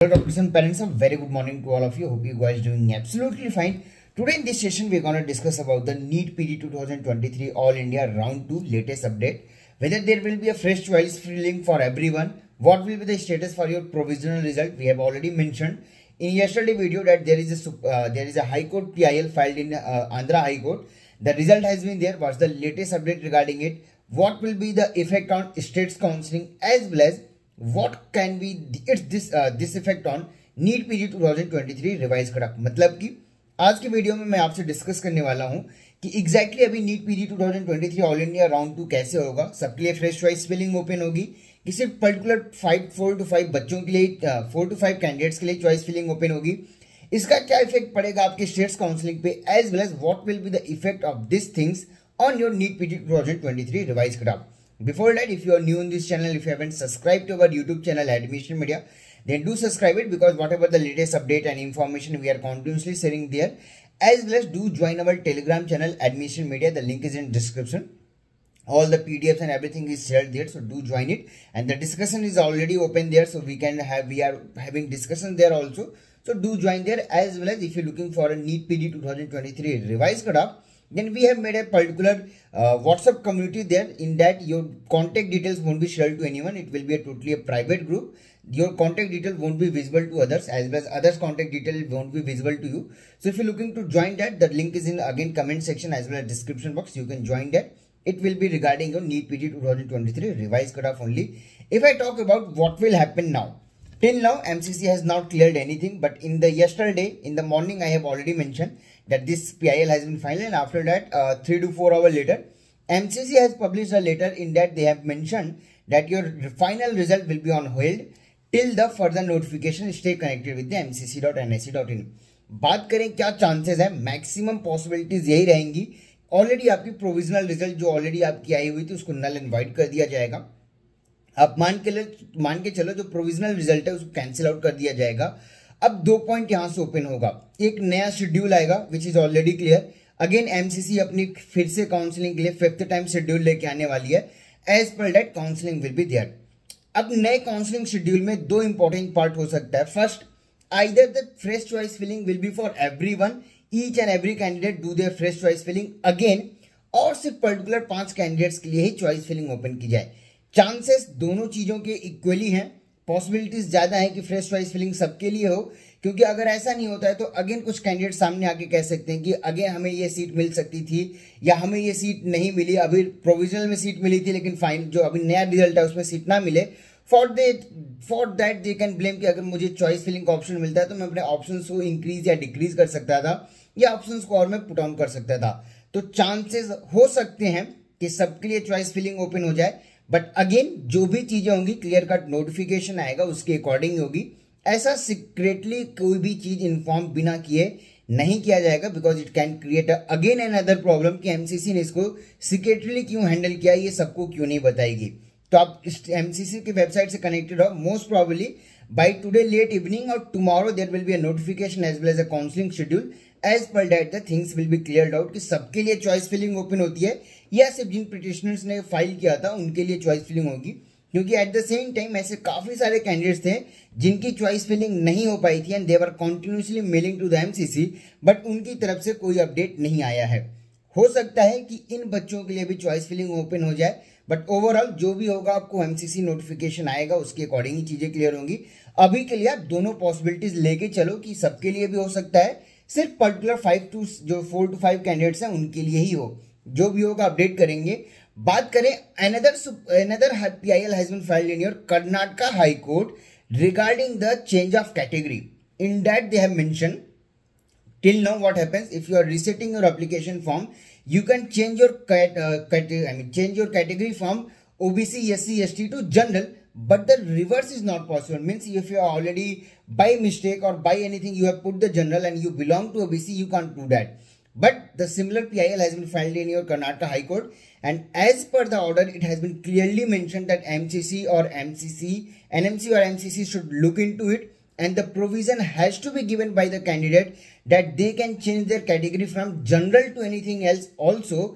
Hello doctors and parents, a very good morning to all of you. Hope you guys doing absolutely fine. Today in this session we are going to discuss about the NEET PD 2023 All India Round 2 latest update. Whether there will be a fresh choice filling for everyone, what will be the status for your provisional result. We have already mentioned in yesterday video that there is a High Court PIL filed in Andhra High Court. The result has been there. What's the latest update regarding it? What will be the effect on states counselling, as well as what can be this effect on NEET PG 2023 revise cut. मतलब कि आज के video में मैं आपसे discuss करने वाला हूं कि एग्जैक्टली अभी NEET PG 2023 all India round 2 कैसे होगा। सबके लिए फ्रेश चॉइस फिलिंग ओपन होगी कि सिर्फ पर्टिकुलर 4 to 5 बच्चों के लिए 4 to 5 कैंडिडेट्स के लिए चॉइस फिलिंग ओपन होगी। इसका क्या इफेक्ट पड़ेगा आपके स्टेट्स काउंसलिंग पे, as well as what will be the effect of this things on your NEET PT 2023 revised cutoff. Before that, if you are new in this channel, if you haven't subscribed to our YouTube channel Admission Media, then do subscribe it, because whatever the latest update and information we are continuously sharing there, as well as do join our Telegram channel Admission Media. The link is in description. All the PDFs and everything is shared there, so do join it. And the discussion is already open there, so we are having discussion there also. So do join there, as well as if you're looking for a NEET PD 2023 revised cutoff, then we have made a particular WhatsApp community there. In that, your contact details won't be shared to anyone. It will be a totally a private group. Your contact detail won't be visible to others, as well as others' contact detail won't be visible to you. So if you're looking to join that, the link is in again comment section as well as description box. You can join that. It will be regarding your NEET PG 2023 revised cutoff only. If I talk about what will happen now, till now MCC has not cleared anything, but in the yesterday in the morning I have already mentioned that this PIL has been filed, and after that 3 to 4 hours later MCC has published a letter. In that they have mentioned that your final result will be on hold till the further notification. Stay connected with the mcc.nse.in. बात करें क्या chances है, maximum possibilities यही रहेंगी। Already आपकी provisional result जो already आपकी आई हुई थी उसको नल एंड वाइड कर दिया जाएगा। आप मान के चलो जो प्रोविजनल रिजल्ट है उसको कैंसिल आउट कर दिया जाएगा। अब 2 पॉइंट यहां से ओपन होगा। एक नया शेड्यूल आएगा which is already clear. Again MCC अपनी फिर से काउंसलिंग के लिए 5th टाइम शेड्यूल लेके आने वाली है। As per that counselling will be there. अब नए काउंसलिंग शेड्यूल में 2 इंपॉर्टेंट पार्ट हो सकता है। First, either the fresh choice filling will be for everyone, each and every candidate do their fresh choice filling again, और सिर्फ particular 5 candidates के लिए ही चॉइस फिलिंग ओपन की जाए। चांसेस दोनों चीजों के इक्वली हैं। पॉसिबिलिटीज ज्यादा है कि फ्रेश चॉइस फिलिंग सबके लिए हो, क्योंकि अगर ऐसा नहीं होता है तो अगेन कुछ कैंडिडेट सामने आके कह सकते हैं कि अगेन हमें ये सीट मिल सकती थी या हमें ये सीट नहीं मिली। अभी प्रोविजनल में सीट मिली थी लेकिन फाइनल जो अभी नया रिजल्ट है उसमें सीट ना मिले। For that they can blame कि अगर मुझे चॉइस फिलिंग का ऑप्शन मिलता है तो मैं अपने ऑप्शन को इंक्रीज या डिक्रीज कर सकता था, या ऑप्शन को और मैं पुट ऑन कर सकता था। तो चांसेस हो सकते हैं कि सबके लिए चॉइस फिलिंग ओपन हो जाए, बट अगेन जो भी चीजें होंगी क्लियर कट नोटिफिकेशन आएगा उसके अकॉर्डिंग होगी। ऐसा सीक्रेटली कोई भी चीज इन्फॉर्म बिना किए नहीं किया जाएगा, because it can create again an other problem कि एमसीसी ने इसको सीक्रेटली क्यों हैंडल किया, ये सबको क्यों नहीं बताएगी। तो आप इस एमसीसी की वेबसाइट से कनेक्टेड हो। Most probably by today late evening और tomorrow there will be a notification as well as a counselling schedule. As per that the things will be cleared out कि सबके लिए चॉइस फिलिंग ओपन होती है या सिर्फ जिन petitioners ने file किया था उनके लिए चॉइस फिलिंग होगी। क्योंकि एट द सेम टाइम ऐसे काफी सारे कैंडिडेट्स थे जिनकी चॉइस फिलिंग नहीं हो पाई थी, and they were continuously mailing to the MCC, but उनकी तरफ से कोई अपडेट नहीं आया है। हो सकता है कि इन बच्चों के लिए भी चॉइस फिलिंग ओपन हो जाए, बट ओवरऑल जो भी होगा आपको एमसीसी नोटिफिकेशन आएगा उसके अकॉर्डिंग ही चीजें क्लियर होंगी। अभी के लिए आप दोनों पॉसिबिलिटीज लेके चलो कि सबके लिए भी हो सकता है, सिर्फ पर्टिकुलर 4 to 5 कैंडिडेट्स हैं उनके लिए ही हो। जो भी होगा अपडेट करेंगे। बात करें another PIL has been filed in your Karnataka High Court regarding the change of category. In that they have mentioned till now what happens if you are resetting your application form, you can change your category from OBC, SC, ST to general, but the reverse is not possible. Means if you are already by mistake or by anything you have put the general and you belong to OBC, you can't do that. But the similar PIL has been filed in your Karnataka High Court, and as per the order it has been clearly mentioned that NMC or MCC should look into it, and the provision has to be given by the candidate that they can change their category from general to anything else also,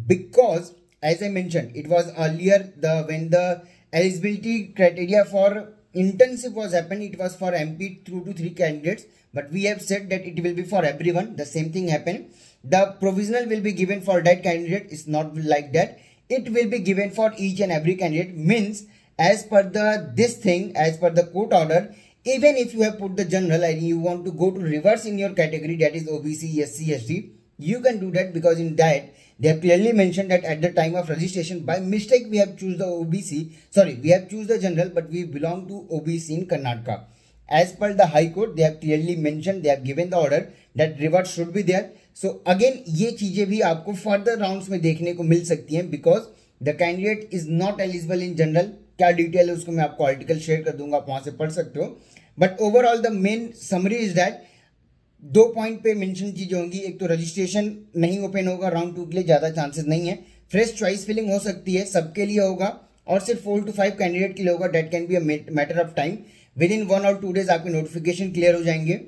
because as I mentioned, it was earlier when the eligibility criteria for intensive was happened, it was for MP 2 to 3 candidates, but we have said that it will be for everyone. The same thing happened. The provisional will be given for that candidate. It's not like that. It will be given for each and every candidate. Means as per the court order, even if you have put the general and you want to go to reverse in your category, that is OBC, SC, ST, you can do that, because in that they have clearly mentioned that at the time of registration, by mistake we have choose the we have choose the general, but we belong to OBC in Karnataka. As per the High Court, they have clearly mentioned, they have given the order that reverse should be there. So again ये चीजें भी आपको further rounds में देखने को मिल सकती हैं, because the candidate is not eligible in general. क्या डिटेल है उसको मैं आपको आर्टिकल शेयर कर दूंगा, आप वहां से पढ़ सकते हो. But overall the main summary is that 2 point पे मेंशन चीजें होंगी. एक तो रजिस्ट्रेशन नहीं ओपन होगा राउंड 2 के लिए, ज्यादा चांसेस नहीं है. फ्रेश चॉइस फिलिंग हो सकती है, सबके लिए होगा, और सिर्फ 4 to 5 कैंडिडेट के लिए होगा. Date can be a matter of time. With in 1 or 2 days आपके नोटिफिकेशन क्लियर हो जाएंगे.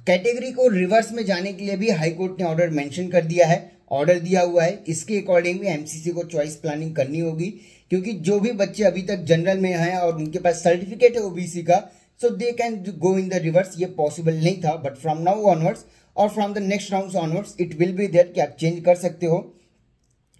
कैटेगरी को रिवर्स में जाने के लिए भी हाई कोर्ट ने ऑर्डर मेंशन कर दिया है, ऑर्डर दिया हुआ है. इसके अकॉर्डिंग भी एमसीसी को चॉइस प्लानिंग करनी होगी, क्योंकि जो भी बच्चे अभी तक जनरल में हैं और उनके पास सर्टिफिकेट है ओबीसी का, so they can go in the reverse. ये पॉसिबल नहीं था, बट फ्रॉम नाउ ऑनवर्ड्स और from the next round onwards it will be there कि आप चेंज कर सकते हो.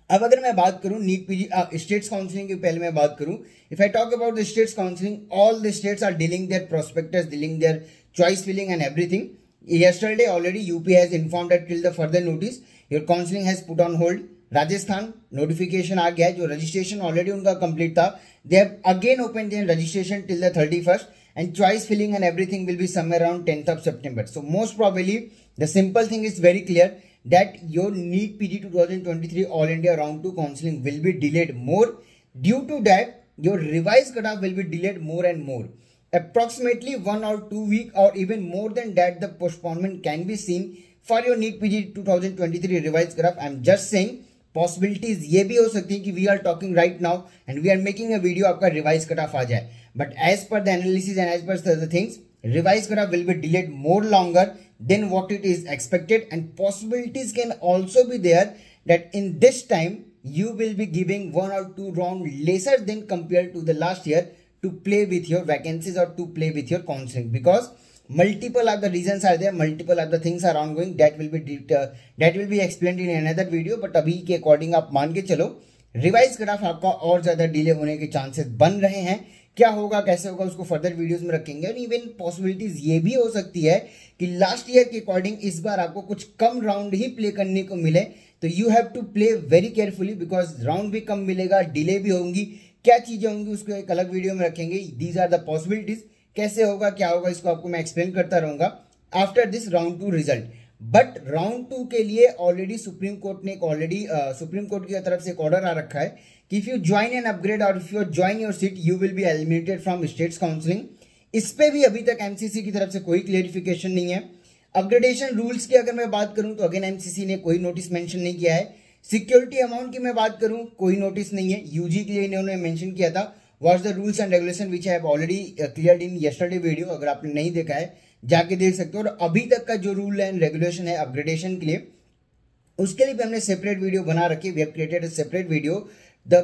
अब अगर मैं बात करूं नीट पीजी स्टेट्स काउंसलिंग की, पहले मैं बात करूं, if I talk about the states counselling, all the states are dealing their prospectus, dealing their choice filling and everything. Yesterday already UP has informed that till the further notice your counseling has put on hold. Rajasthan notification आ गया है, जो registration already उनका complete था, they have again open their registration till the 31st and choice filling and everything will be somewhere around 10th of September. So most probably the simple thing is very clear that your NEET PG 2023 All India Round 2 counseling will be delayed more. Due to that, your revised cutoff will be delayed more and more. Approximately 1 or 2 weeks or even more than that, the postponement can be seen for your NEET PG 2023 revised cutoff. I am just saying possibilities ये भी हो सकती है कि we are talking right now and we are making a video, आपका revised cutoff आ जाए. But as per the analysis and as per the things, revised cutoff will be delayed more longer than what it is expected, and possibilities can also be there that in this time you will be giving 1 or 2 rounds lesser than compared to the last year to play with your vacancies or to play with your counseling, because multiple of the reasons are there, multiple of the things are ongoing. That will be explained in another video. But अभी के according आप मान के चलो revise cut आपका और ज्यादा delay होने के चांसेस बन रहे हैं. क्या होगा कैसे होगा उसको फर्दर वीडियोस में रखेंगे. और इवन पॉसिबिलिटीज ये भी हो सकती है कि लास्ट ईयर के अकॉर्डिंग इस बार आपको कुछ कम राउंड ही प्ले करने को मिले. तो you have to play very carefully, because round भी कम मिलेगा, डिले भी होंगी. क्या चीजें होंगी उसको एक अलग वीडियो में रखेंगे. These are the possibilities. कैसे होगा क्या होगा इसको आपको मैं एक्सप्लेन करता रहूंगा after this round 2 result. But round 2 के लिए ऑलरेडी सुप्रीम कोर्ट की तरफ से एक ऑर्डर आ रखा है कि if you join an upgrade और if you join your seat you will be eliminated from states counselling. इस पे भी अभी तक एमसीसी की तरफ से कोई क्लियरिफिकेशन नहीं है. अपग्रेडेशन रूल्स की अगर मैं बात करूं तो अगेन एमसीसी ने कोई नोटिस मेंशन नहीं किया है. सिक्योरिटी अमाउंट की मैं बात करूं कोई नोटिस नहीं है. यूजी के लिए इन्होंने मेंशन किया था what's the rules and regulation which I have already cleared in yesterday video. अगर आपने नहीं देखा है जाके देख सकते हो. और अभी तक का जो रूल एंड रेगुलेशन है अपग्रेडेशन के लिए, उसके लिए भी हमने सेपरेट वीडियो बना रखी. We have created a separate video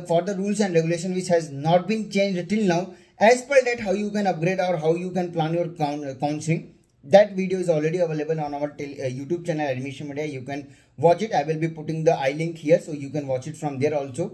for the rules and regulation which has not been changed till now. As per that how you can upgrade और how you can plan your counselling. That video is already available on our YouTube channel Admission Media. You can watch it. I will be putting the I link here, so you can watch it from there also.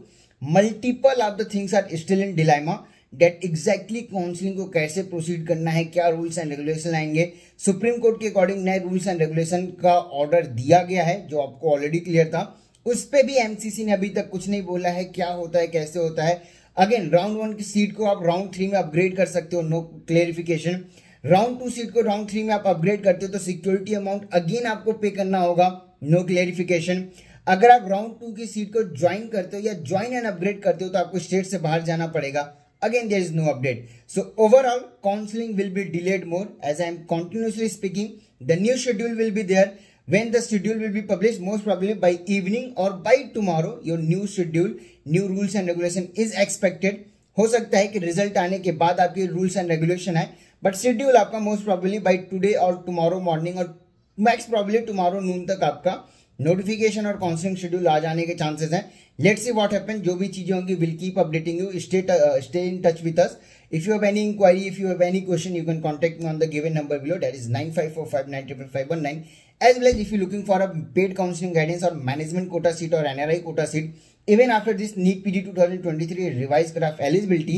Multiple of the things are still in dilemma that exactly counseling को कैसे proceed करना है, क्या rules and regulation आएंगे. Supreme court के according नए rules and regulation का order दिया गया है जो आपको ऑलरेडी क्लियर था. उस पर भी एमसीसी ने अभी तक कुछ नहीं बोला है क्या होता है कैसे होता है. अगेन राउंड 1 की सीट को आप राउंड 3 में अपग्रेड कर सकते हो, नो क्लियरिफिकेशन. राउंड 2 सीट को राउंड 3 में आप अपग्रेड करते हो तो सिक्योरिटी अमाउंट अगेन आपको पे करना होगा, नो क्लियरिफिकेशन. अगर आप राउंड 2 की सीट को ज्वाइन करते हो या ज्वाइन एंड अपग्रेड करते हो तो आपको स्टेट से बाहर जाना पड़ेगा. Again there is no update. So overall counselling will be delayed more. As I am continuously speaking, the new schedule will be there. When the schedule will be published, most probably by evening or by tomorrow, your new schedule, new rules and regulation is expected. हो सकता है कि result आने के बाद आपके rules and regulation है, but schedule आपका मोस्ट प्रॉब्ली बाय टुडे और टुमारो मॉर्निंग और मैक्स प्रॉब्ली टुमारो नून तक आपका नोटिफिकेशन और काउंसलिंग शेड्यूल आ जाने के चांसेस हैं. Let's see what happen. जो भी चीजें होंगी will keep updating you. Stay in touch with us. If you have any inquiry, if you have any question, you can contact me on the given number below, that is 9545955519. As well as if you're looking for a paid counseling guidance or management quota seat or NRI quota seat, even after this NEET PD 2023 revised draft eligibility,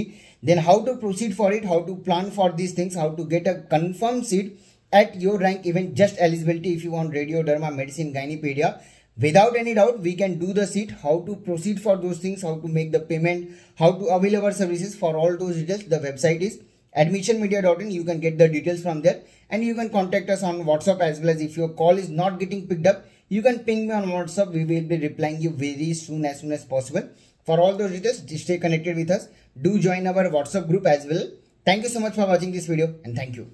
then how to proceed for it, how to plan for these things, how to get a confirmed seat at your rank, even just eligibility if you want radio, derma, medicine, gynepedia. Without any doubt, we can do the seat, how to proceed for those things, how to make the payment, how to avail our services. For all those details, the website is admissionmedia.in. You can get the details from there, and you can contact us on WhatsApp as well. As if your call is not getting picked up, you can ping me on WhatsApp. We will be replying you very soon as possible. For all those details, stay connected with us. Do join our WhatsApp group as well. Thank you so much for watching this video, and thank you.